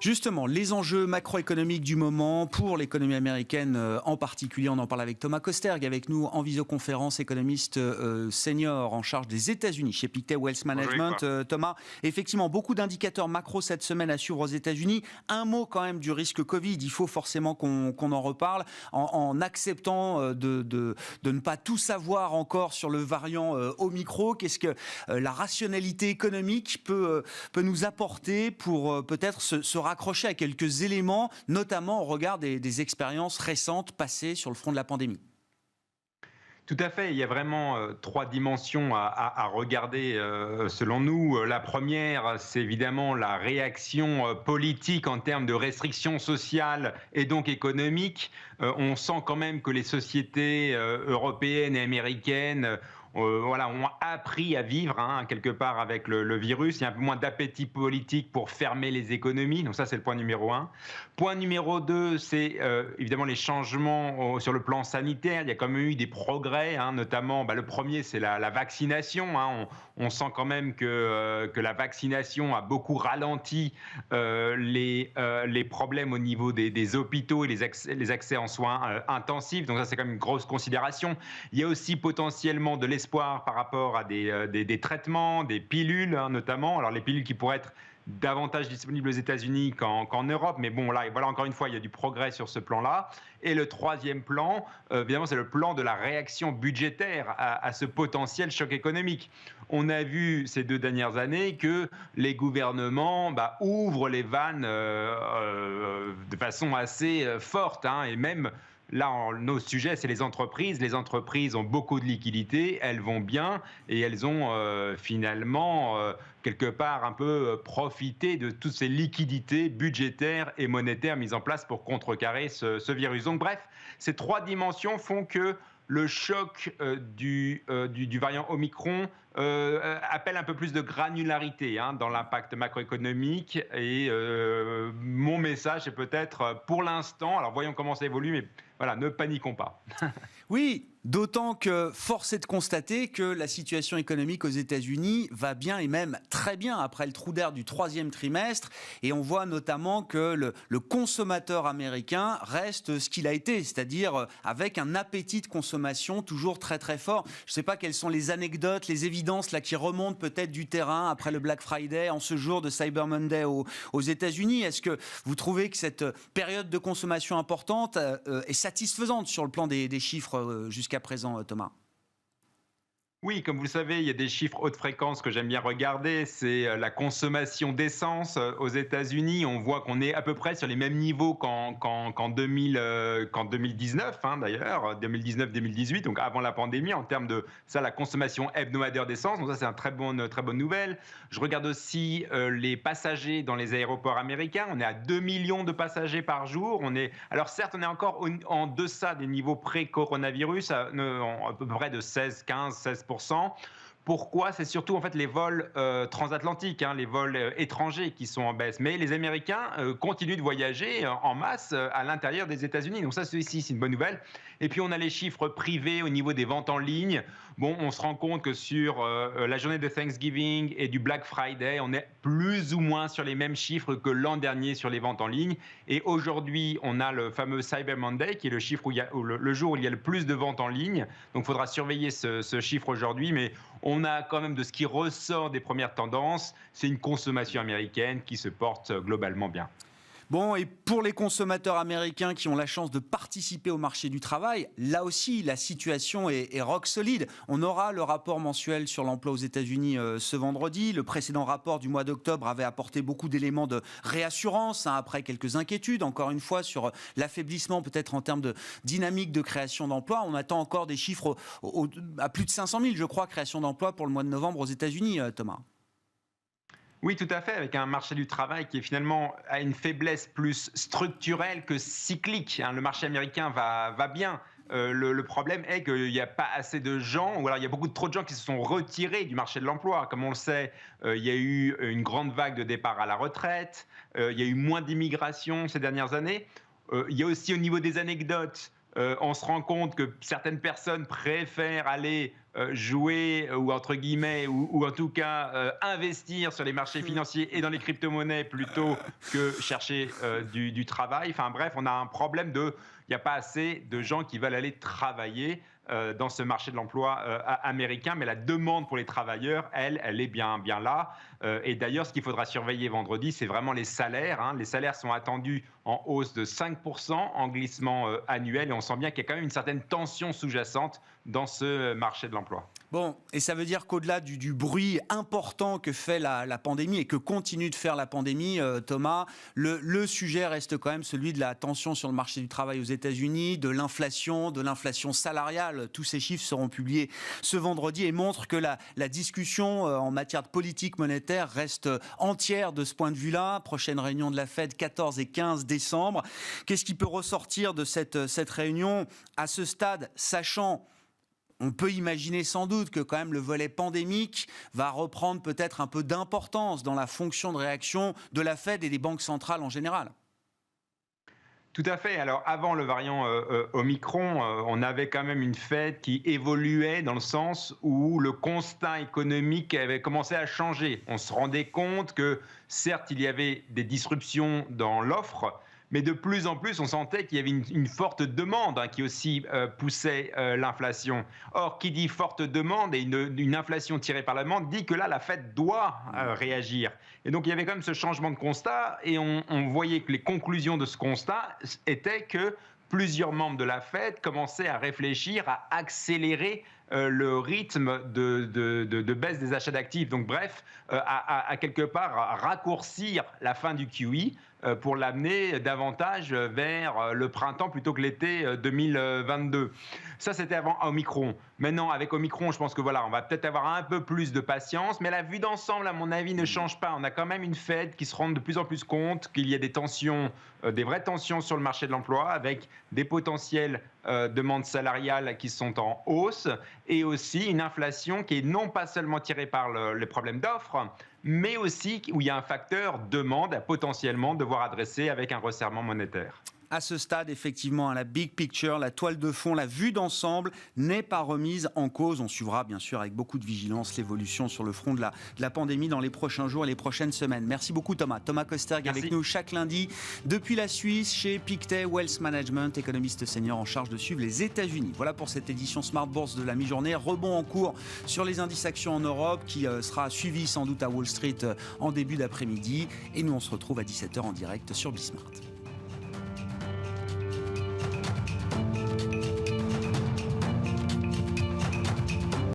Justement, les enjeux macroéconomiques du moment pour l'économie américaine en particulier, on en parle avec Thomas Kosterg, avec nous en visioconférence, économiste senior en charge des États-Unis chez Pictet Wealth Management. Thomas, effectivement, beaucoup d'indicateurs macro cette semaine à suivre aux États-Unis. Un mot quand même du risque Covid, il faut forcément qu'on en reparle en acceptant de ne pas tout savoir encore sur le variant Omicron. Qu'est-ce que la rationalité économique peut nous apporter pour peut-être se raccrocher à quelques éléments, notamment au regard des expériences récentes passées sur le front de la pandémie? Tout à fait, il y a vraiment trois dimensions à regarder selon nous. La première, c'est évidemment la réaction politique en termes de restrictions sociales et donc économiques. On sent quand même que les sociétés européennes et américaines voilà, ont appris à vivre quelque part avec le virus. Il y a un peu moins d'appétit politique pour fermer les économies. Donc ça, c'est le point numéro un. Point numéro 2, c'est évidemment les changements sur le plan sanitaire. Il y a quand même eu des progrès, notamment le premier, c'est la vaccination. On sent quand même que la vaccination a beaucoup ralenti les problèmes au niveau des hôpitaux et les accès en soins intensifs. Donc ça, c'est quand même une grosse considération. Il y a aussi potentiellement de l'espoir par rapport à des traitements, des pilules notamment. Alors les pilules qui pourraient être davantage disponibles aux États-Unis qu'en Europe, mais bon, là, voilà, encore une fois, il y a du progrès sur ce plan-là. Et le troisième plan, évidemment, c'est le plan de la réaction budgétaire à ce potentiel choc économique. On a vu ces 2 dernières années que les gouvernements ouvrent les vannes de façon assez forte, et même là, nos sujets, c'est les entreprises. Les entreprises ont beaucoup de liquidités, elles vont bien et elles ont finalement, quelque part, un peu profité de toutes ces liquidités budgétaires et monétaires mises en place pour contrecarrer ce virus. Donc bref, ces 3 dimensions font que le choc du variant Omicron appelle un peu plus de granularité dans l'impact macroéconomique. Et mon message est peut-être, pour l'instant, alors voyons comment ça évolue, mais voilà, ne paniquons pas. Oui, d'autant que force est de constater que la situation économique aux États-Unis va bien et même très bien après le trou d'air du 3e trimestre. Et on voit notamment que le consommateur américain reste ce qu'il a été, c'est-à-dire avec un appétit de consommation toujours très très fort. Je ne sais pas quelles sont les anecdotes, les évidences là qui remontent peut-être du terrain après le Black Friday, en ce jour de Cyber Monday aux États-Unis. Est-ce que vous trouvez que cette période de consommation importante est satisfaisante sur le plan des chiffres jusqu'à présent, Thomas? Oui, comme vous le savez, il y a des chiffres haute fréquence que j'aime bien regarder. C'est la consommation d'essence aux États-Unis. On voit qu'on est à peu près sur les mêmes niveaux qu'en 2019, d'ailleurs, 2019-2018, donc avant la pandémie, en termes de ça, la consommation hebdomadaire d'essence. Donc ça, c'est une très bonne nouvelle. Je regarde aussi les passagers dans les aéroports américains. On est à 2 millions de passagers par jour. Alors certes, on est encore en deçà des niveaux pré-coronavirus, à peu près de 16 Pourquoi? C'est surtout en fait les vols transatlantiques, les vols étrangers qui sont en baisse. Mais les Américains continuent de voyager en masse à l'intérieur des États-Unis. Donc ça, c'est une bonne nouvelle. Et puis on a les chiffres privés au niveau des ventes en ligne. Bon, on se rend compte que sur la journée de Thanksgiving et du Black Friday, on est plus ou moins sur les mêmes chiffres que l'an dernier sur les ventes en ligne. Et aujourd'hui, on a le fameux Cyber Monday, qui est le chiffre le jour où il y a le plus de ventes en ligne. Donc il faudra surveiller ce chiffre aujourd'hui. Mais on a quand même de ce qui ressort des premières tendances, c'est une consommation américaine qui se porte globalement bien. Bon, et pour les consommateurs américains qui ont la chance de participer au marché du travail, là aussi, la situation est rock solide. On aura le rapport mensuel sur l'emploi aux États-Unis ce vendredi. Le précédent rapport du mois d'octobre avait apporté beaucoup d'éléments de réassurance, après quelques inquiétudes, encore une fois, sur l'affaiblissement peut-être en termes de dynamique de création d'emplois. On attend encore des chiffres à plus de 500 000, je crois, création d'emplois pour le mois de novembre aux États-Unis, Thomas. Oui, tout à fait, avec un marché du travail qui est finalement à une faiblesse plus structurelle que cyclique. Le marché américain va bien. Le problème est qu'il n'y a pas assez de gens, ou alors il y a trop de gens qui se sont retirés du marché de l'emploi. Comme on le sait, il y a eu une grande vague de départ à la retraite, il y a eu moins d'immigration ces dernières années. Il y a aussi au niveau des anecdotes, on se rend compte que certaines personnes préfèrent aller jouer ou entre guillemets ou en tout cas investir sur les marchés financiers et dans les crypto-monnaies plutôt que chercher du travail. Enfin bref, on a un problème il n'y a pas assez de gens qui veulent aller travailler dans ce marché de l'emploi américain, mais la demande pour les travailleurs, elle est bien là. Et d'ailleurs, ce qu'il faudra surveiller vendredi, c'est vraiment les salaires. Hein. Les salaires sont attendus en hausse de 5% en glissement annuel, et on sent bien qu'il y a quand même une certaine tension sous-jacente dans ce marché de l'emploi. Bon, et ça veut dire qu'au-delà du bruit important que fait la pandémie et que continue de faire la pandémie, Thomas, le sujet reste quand même celui de la tension sur le marché du travail aux États-Unis, de l'inflation salariale. Tous ces chiffres seront publiés ce vendredi et montrent que la discussion en matière de politique monétaire reste entière de ce point de vue-là. Prochaine réunion de la Fed, 14 et 15 décembre. Qu'est-ce qui peut ressortir de cette réunion à ce stade, sachant... On peut imaginer sans doute que quand même le volet pandémique va reprendre peut-être un peu d'importance dans la fonction de réaction de la Fed et des banques centrales en général. Tout à fait. Alors avant le variant Omicron, on avait quand même une Fed qui évoluait dans le sens où le constat économique avait commencé à changer. On se rendait compte que certes il y avait des disruptions dans l'offre, mais de plus en plus, on sentait qu'il y avait une forte demande qui aussi poussait l'inflation. Or, qui dit forte demande et une inflation tirée par la demande dit que là, la Fed doit réagir. Et donc, il y avait quand même ce changement de constat, et on voyait que les conclusions de ce constat étaient que plusieurs membres de la Fed commençaient à réfléchir à accélérer le rythme de baisse des achats d'actifs. Donc bref, à quelque part raccourcir la fin du QE pour l'amener davantage vers le printemps plutôt que l'été 2022. Ça, c'était avant Omicron. Maintenant, avec Omicron, je pense que voilà, on va peut-être avoir un peu plus de patience, mais la vue d'ensemble, à mon avis, ne change pas. On a quand même une Fed qui se rend de plus en plus compte qu'il y a des tensions, des vraies tensions sur le marché de l'emploi, avec des potentielles demandes salariales qui sont en hausse, et aussi une inflation qui est non pas seulement tirée par les problèmes d'offres, mais aussi où il y a un facteur demande à potentiellement devoir adresser avec un resserrement monétaire. À ce stade, effectivement, la big picture, la toile de fond, la vue d'ensemble n'est pas remise en cause. On suivra bien sûr avec beaucoup de vigilance l'évolution sur le front de la pandémie dans les prochains jours et les prochaines semaines. Merci beaucoup Thomas. Thomas Kosterg avec nous chaque lundi depuis la Suisse chez Pictet Wealth Management, économiste senior en charge de suivre les États-Unis. Voilà pour cette édition Smart Bourse de la mi-journée. Rebond en cours sur les indices actions en Europe qui sera suivi sans doute à Wall Street en début d'après-midi. Et nous on se retrouve à 17h en direct sur Bismart.